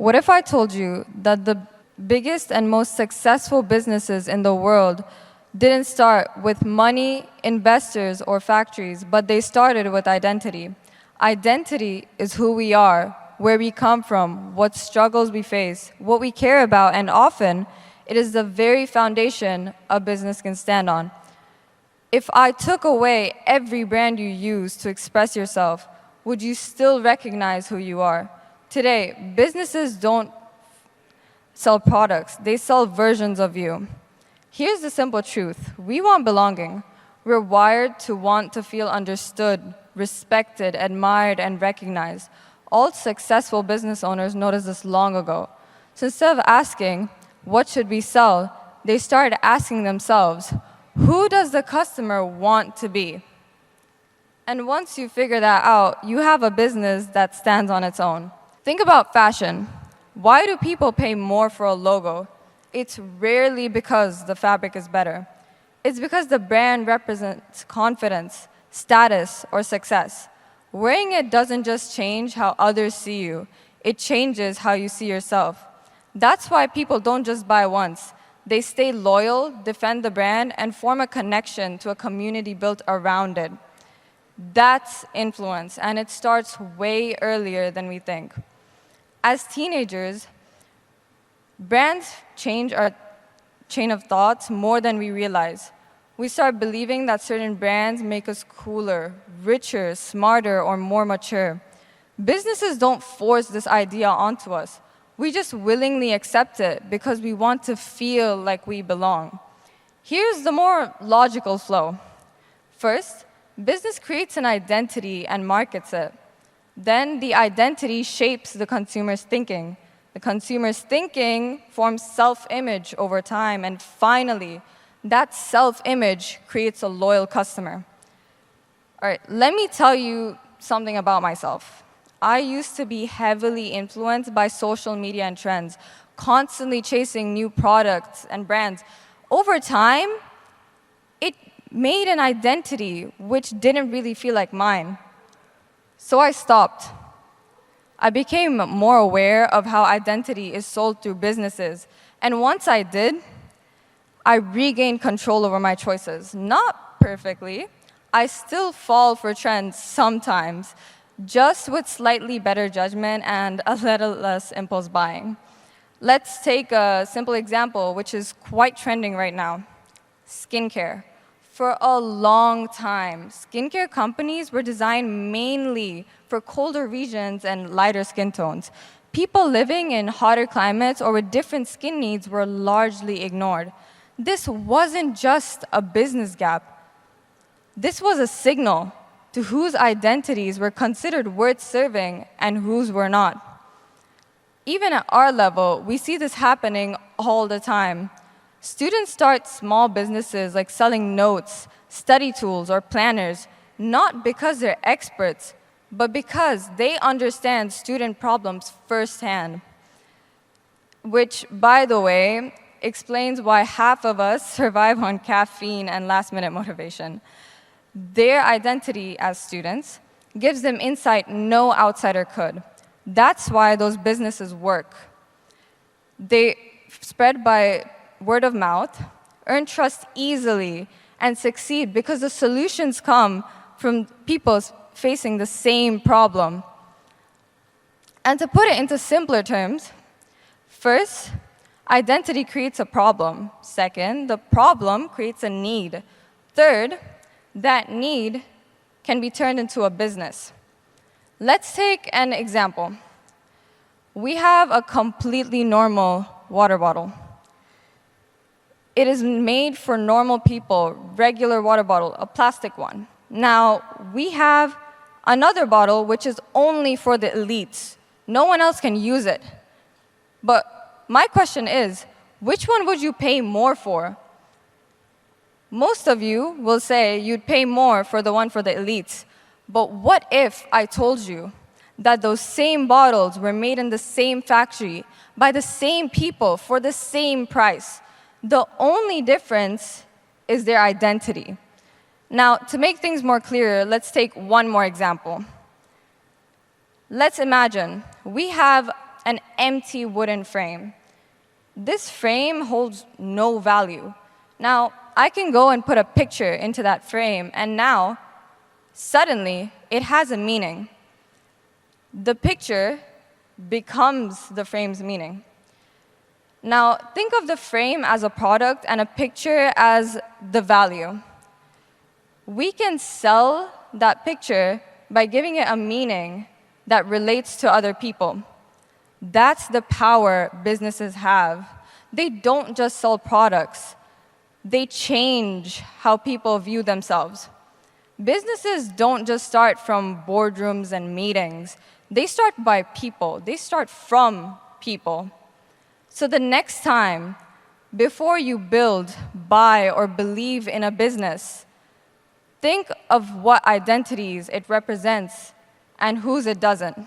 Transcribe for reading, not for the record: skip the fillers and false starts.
What if I told you that the biggest and most successful businesses in the world didn't start with money, investors, or factories, but they started with identity? Identity is who we are, where we come from, what struggles we face, what we care about, and often it is the very foundation a business can stand on. If I took away every brand you use to express yourself, would you still recognize who you are? Today, businesses don't sell products, they sell versions of you. Here's the simple truth. We want belonging. We're wired to want to feel understood, respected, admired, and recognized. All successful business owners noticed this long ago. So instead of asking, what should we sell, they started asking themselves, who does the customer want to be? And once you figure that out, you have a business that stands on its own. Think about fashion. Why do people pay more for a logo? It's rarely because the fabric is better. It's because the brand represents confidence, status, or success. Wearing it doesn't just change how others see you, it changes how you see yourself. That's why people don't just buy once. They stay loyal, defend the brand, and form a connection to a community built around it. That's influence, and it starts way earlier than we think. As teenagers, brands change our chain of thoughts more than we realize. We start believing that certain brands make us cooler, richer, smarter, or more mature. Businesses don't force this idea onto us. We just willingly accept it because we want to feel like we belong. Here's the more logical flow. First, business creates an identity and markets it. Then the identity shapes the consumer's thinking. The consumer's thinking forms self-image over time. And finally, that self-image creates a loyal customer. All right, let me tell you something about myself. I used to be heavily influenced by social media and trends, constantly chasing new products and brands. Over time, it made an identity which didn't really feel like mine. So I stopped. I became more aware of how identity is sold through businesses. And once I did, I regained control over my choices. Not perfectly. I still fall for trends sometimes, just with slightly better judgment and a little less impulse buying. Let's take a simple example, which is quite trending right now: skincare. For a long time, skincare companies were designed mainly for colder regions and lighter skin tones. People living in hotter climates or with different skin needs were largely ignored. This wasn't just a business gap. This was a signal to whose identities were considered worth serving and whose were not. Even at our level, we see this happening all the time. Students start small businesses like selling notes, study tools, or planners, not because they're experts, but because they understand student problems firsthand. Which, by the way, explains why half of us survive on caffeine and last-minute motivation. Their identity as students gives them insight no outsider could. That's why those businesses work. They spread by word of mouth, earn trust easily, and succeed because the solutions come from people facing the same problem. And to put it into simpler terms, first, identity creates a problem. Second, the problem creates a need. Third, that need can be turned into a business. Let's take an example. We have a completely normal water bottle. It is made for normal people, regular water bottle, a plastic one. Now, we have another bottle which is only for the elites. No one else can use it. But my question is, which one would you pay more for? Most of you will say you'd pay more for the one for the elites. But what if I told you that those same bottles were made in the same factory by the same people for the same price? The only difference is their identity. Now, to make things more clear, let's take one more example. Let's imagine we have an empty wooden frame. This frame holds no value. Now, I can go and put a picture into that frame, and now, suddenly, it has a meaning. The picture becomes the frame's meaning. Now, think of the frame as a product and a picture as the value. We can sell that picture by giving it a meaning that relates to other people. That's the power businesses have. They don't just sell products. They change how people view themselves. Businesses don't just start from boardrooms and meetings. They start by people. They start from people. So the next time, before you build, buy, or believe in a business, think of what identities it represents and whose it doesn't.